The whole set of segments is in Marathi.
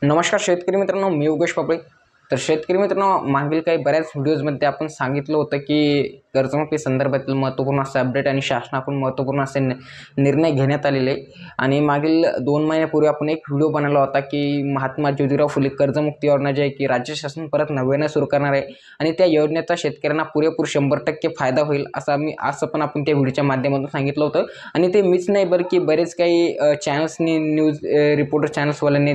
नमस्कार शेतकरी मित्रांनो, मी योगेश पापळे. तर शेतकरी मित्रांनो, मागील काही बऱ्याच व्हिडिओजमध्ये आपण सांगितलं होतं की कर्जमाफी संदर्भातील महत्त्वपूर्ण असे अपडेट आणि शासनाकडून महत्त्वपूर्ण असे निर्णय घेण्यात आलेले आहे. आणि मागील 2 महिन्यापूर्वी आपण एक व्हिडिओ बनवला होता की महात्मा ज्योतिराव फुले कर्जमुक्ती योजना जी आहे की राज्य शासन परत नव्यानं सुरू करणार आहे आणि त्या योजनेचा शेतकऱ्यांना पुरेपूर 100% फायदा होईल असं पण आपण त्या व्हिडिओच्या माध्यमातून सांगितलं होतं. आणि ते मीच नाही बरं की बरेच काही चॅनल्सनी न्यूज रिपोर्टर चॅनल्सवाल्यांनी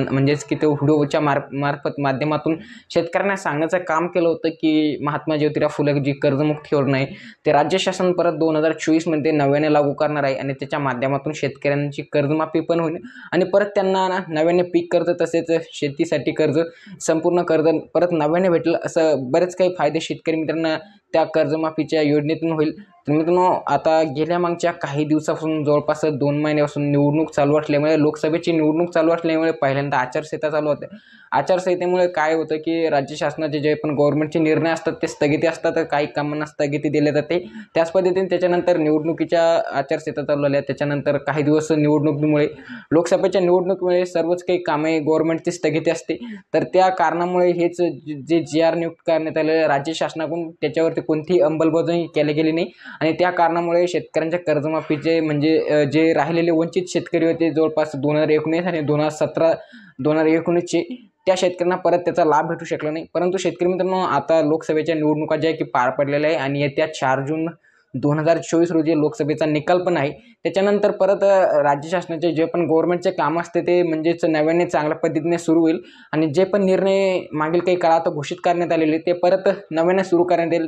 म्हणजेच की तो व्हिडिओच्या मार्फत माध्यमातून शेतकऱ्यांना सांगण्याचं काम केलं होतं की महात्मा ज्योतिराव फुले जी कर्जमुक्ती योजना आहे ते राज्य शासन परत 2024 मध्ये नव्याने लागू करणार आहे आणि त्याच्या माध्यमातून शेतकऱ्यांची कर्जमाफी पण होईल आणि परत त्यांना नव्याने पीक कर्ज तसेच शेतीसाठी कर्ज संपूर्ण कर्ज परत नव्याने भेटेल असं बरेच काही फायदे शेतकरी मित्रांना त्या कर्जमाफीच्या योजनेतून होईल. तर मित्रांनो, आता गेल्या मागच्या काही दिवसापासून जवळपास 2 महिन्यापासून निवडणूक चालू असल्यामुळे लोकसभेची निवडणूक चालू असल्यामुळे पहिल्यांदा आचारसंहिता चालू होते. आचारसंहितेमुळे काय होतं की राज्य शासनाचे जे पण गव्हर्नमेंटचे निर्णय असतात ते स्थगिती असतात, काही कामांना स्थगिती दिली जाते. त्याच पद्धतीने त्याच्यानंतर निवडणुकीच्या आचारसंहिता चालू झाल्या. त्याच्यानंतर काही दिवस निवडणुकीमुळे लोकसभेच्या निवडणुकीमुळे सर्वच काही कामे गव्हर्नमेंटची स्थगिती असते. तर त्या कारणामुळे हेच जे जी.आर नियुक्त करण्यात आले राज्य शासनाकडून त्याच्यावरती कोणतीही अंमलबजावणी केली गेली नाही आणि त्या कारणामुळे शेतकऱ्यांच्या कर्जमाफीचे म्हणजे जे राहिलेले वंचित शेतकरी होते जवळपास 2019 आणि 2019चे त्या शेतकऱ्यांना परत त्याचा लाभ भेटू शकला नाही. परंतु शेतकरी मित्रांनो, आता लोकसभेच्या निवडणुका ज्या की पार पडलेल्या आहे आणि येत्या 4 जून 2024 रोजी लोकसभेचा निकाल पण आहे. त्याच्यानंतर परत राज्य शासनाचे जे पण गव्हर्नमेंटचे काम असते ते म्हणजेच नव्याने चांगल्या पद्धतीने सुरू होईल आणि जे पण निर्णय मागील काही काळात घोषित करण्यात आलेले ते परत नव्याने सुरू करण्यात येईल,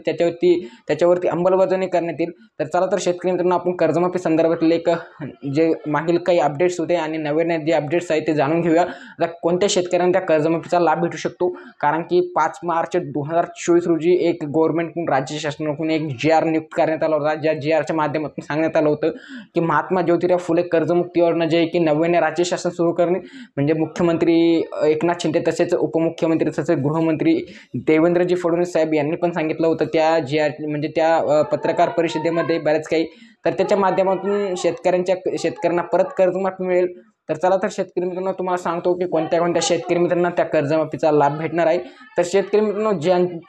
त्याच्यावरती अंमलबजावणी करण्यात येईल. तर चला तर शेतकरी मित्रांनो, आपण कर्जमाफी संदर्भातले एक जे मागील काही अपडेट्स होते आणि नव्याने जे अपडेट्स आहेत ते जाणून घेऊया. आता कोणत्या शेतकऱ्यांना त्या कर्जमाफीचा लाभ भेटू शकतो, कारण की 5 मार्च 2024 रोजी एक गव्हर्नमेंटकडून राज्य शासनाकडून एक जी.आर नियुक्त करण्यात आला होता. ज्या जी.आरच्या माध्यमातून सांगण्यात आलं होतं की महात्मा ज्योतिराव फुले कर्जमुक्ती योजना जी आहे की नव्याने राज्य शासन सुरू करणे. म्हणजे मुख्यमंत्री एकनाथ शिंदे तसेच उपमुख्यमंत्री तसेच गृहमंत्री देवेंद्रजी फडणवीस साहेब यांनी पण सांगितलं होतं त्या जी.आर म्हणजे त्या पत्रकार परिषदेमध्ये बऱ्याच काही. तर त्याच्या माध्यमातून शेतकऱ्यांना परत कर्जमाफी मिळेल. तर चला तर शेतकरी मित्रांनो, तुम्हाला सांगतो की कोणत्या कोणत्या शेतकरी मित्रांना त्या कर्जमाफीचा लाभ भेटणार आहे. तर शेतकरी मित्रांनो,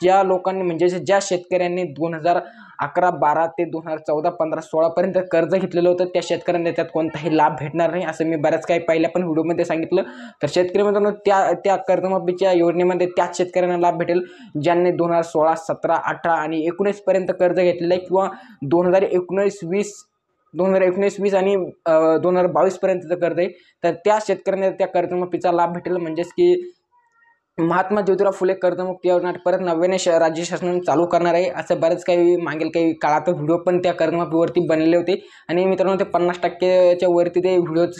ज्या लोकांनी म्हणजे ज्या शेतकऱ्यांनी 2011-12 ते 2014-15-16 पर्यंत कर्ज घेतलेलं होतं त्या शेतकऱ्यांना त्यात कोणताही लाभ भेटणार नाही, असं मी बऱ्याच काही पहिल्या पण व्हिडिओमध्ये सांगितलं. तर शेतकरी मित्रांनो, त्या कर्जमाफीच्या योजनेमध्ये त्याच शेतकऱ्यांना लाभ भेटेल ज्यांनी 2016, 17, 18 आणि 19 पर्यंत कर्ज घेतलेलं आहे किंवा 2019-20 आणि 2022 पर्यंतचं कर्ज आहे. तर त्या शेतकऱ्यांना त्या कर्जमाफीचा लाभ भेटेल. म्हणजेच की महात्मा ज्योतिराव फुले कर्जमुक्ती योजना परत नव्याने राज्य शासन चालू करणार आहे, असं बरेच काही मागील काही काळात व्हिडिओ पण त्या कर्जमाफीवरती बनलेले होते. आणि मित्रांनो, ते 50%च्या वरती ते व्हिडिओज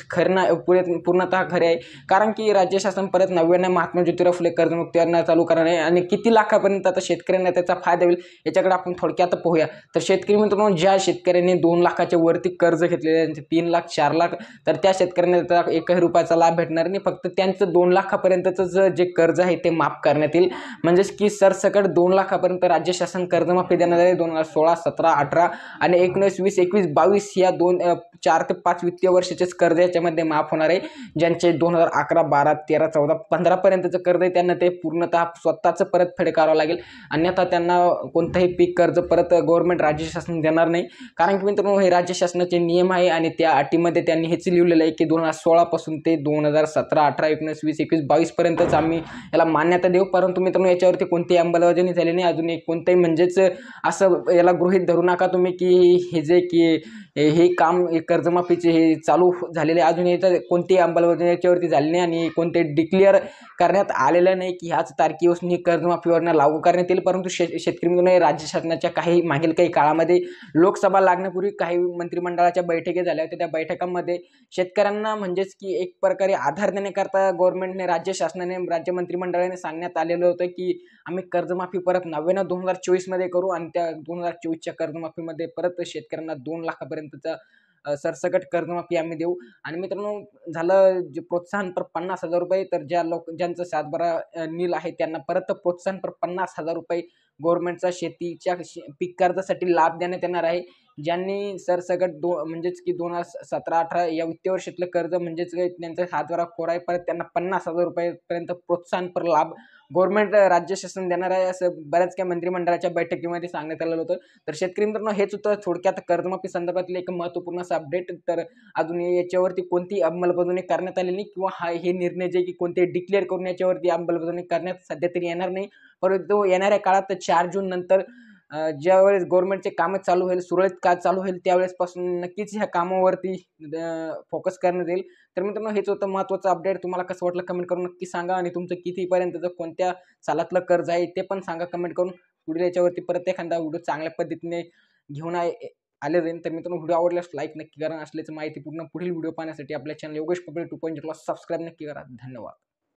पूर्णतः खरे आहे, कारण की राज्य शासन परत नव्याने महात्मा ज्योतिराव फुले कर्जमुक्ती योजना चालू करणार आहे. आणि किती लाखापर्यंत आता शेतकऱ्यांना त्याचा फायदा होईल याच्याकडे आपण थोडक्यात पाहूया. तर शेतकरी मित्रांनो, ज्या शेतकऱ्यांनी 2 लाखाच्या वरती कर्ज घेतलेले, 3 लाख 4 लाख, तर त्या शेतकऱ्यांना त्याचा 1 रुपयाचा लाभ भेटणार नाही. फक्त त्यांचं 2 लाखापर्यंतचं जे कर्ज आहे ते माफ करण्यात येईल. म्हणजेच की सरसकट 2 लाखापर्यंत राज्य शासन कर्जमाफी देणार आहे. 2016, 17, 18 आणि 19, 20, 21, 22 या 4 ते 5 वित्तीय वर्षाचेच कर्ज याच्यामध्ये माफ होणार आहे. ज्यांचे 2011, 12, 13, 14, 15 पर्यंतचं कर्ज आहे त्यांना ते पूर्णतः स्वतःच परतफेड करावं लागेल, अन्यथा त्यांना कोणतंही पीक कर्ज परत गव्हर्नमेंट राज्य शासन देणार नाही. कारण की मित्रांनो, हे राज्य शासनाचे नियम आहे आणि त्या अटीमध्ये त्यांनी हेच लिहिलेलं आहे की 2016 पासून ते 2017, 18, 19, 20, 21, 22 पर्यंतच आम्ही याला मान्यता देऊ. परंतु मित्रांनो, याच्यावरती कोणतीही अंमलबजावणी झाली नाही अजून. कोणतेही म्हणजेच असं याला गृहीत धरू नका तुम्ही की हे जे की हे काम कर्जमाफीचे हे चालू झालेले अजून याचं कोणतीही अंमलबजावणी याच्यावरती झाली नाही आणि कोणते डिक्लेअर करण्यात आलेलं नाही की ह्याच तारखेपासून ही कर्जमाफी योजना लागू करण्यात येईल. परंतु शेतकरी मित्रांनो, राज्य शासनाच्या मागील काही काळामध्ये लोकसभा लागण्यापूर्वी काही मंत्रिमंडळाच्या बैठकी झाल्या होत्या. त्या बैठकांमध्ये शेतकऱ्यांना म्हणजेच की एक प्रकारे आधार देण्याकरता गव्हर्नमेंटने राज्य मंत्रिमंडळाने सांगण्यात आलेलं होतं की आम्ही कर्जमाफी परत नव्यानं 2024 मध्ये करू आणि त्या 2024च्या कर्जमाफीमध्ये परत शेतकऱ्यांना 2 लाखापर्यंतचा सरसकट कर्जमाफी आम्ही देऊ. आणि मित्रांनो, झालं जे प्रोत्साहनपर 50,000 रुपये, तर ज्यांचं सातबारा नील आहे त्यांना परत प्रोत्साहनपर 50,000 रुपये गव्हर्नमेंटचा शेतीच्या पीक कर्जासाठी लाभ देण्यात येणार आहे. ज्यांनी सरसकट म्हणजेच की 2017-18 या वित्तीय वर्षातलं कर्ज म्हणजेच त्यांचा हातवारा कोरा आहे, परत त्यांना 50,000 रुपयापर्यंत प्रोत्साहनपर लाभ गव्हर्नमेंट राज्य शासन देणार आहे, असं बऱ्याच काही मंत्रिमंडळाच्या बैठकीमध्ये सांगण्यात आलेलं होतं. तर शेतकरी मित्रांनो, हेच होतं थोडक्यात कर्जमाफी संदर्भातले एक महत्त्वपूर्ण असं अपडेट. तर अजून याच्यावरती कोणती अंमलबजावणी करण्यात आलेली नाही किंवा हे निर्णय जे की कोणते डिक्लेअर करून याच्यावरती अंमलबजावणी करण्यात सध्या तरी येणार नाही. परंतु येणाऱ्या काळात 4 जून नंतर ज्यावेळेस गव्हर्नमेंटचे कामं चालू होईल, सुरळीत काळ चालू होईल, त्यावेळेसपासून नक्कीच ह्या कामावरती फोकस करण्यात येईल. तर मित्रांनो, हेच होतं महत्त्वाचं अपडेट. तुम्हाला कसं वाटलं कमेंट करून नक्की सांगा आणि तुमचं कितीपर्यंतचं कोणत्या सालातलं कर्ज आहे ते पण सांगा कमेंट करून. पुढे याच्यावरती परत एखादा व्हिडिओ चांगल्या पद्धतीने घेऊन आले जाईल. तर मित्रांनो, व्हिडिओ आवडल्यास लाईक नक्की करा. असल्याचं माहितीपूर्ण पुढील व्हिडिओ पाहण्यासाठी आपल्या चॅनल योगेश पबळे 2.0 ला सबस्क्राईब नक्की करा. धन्यवाद.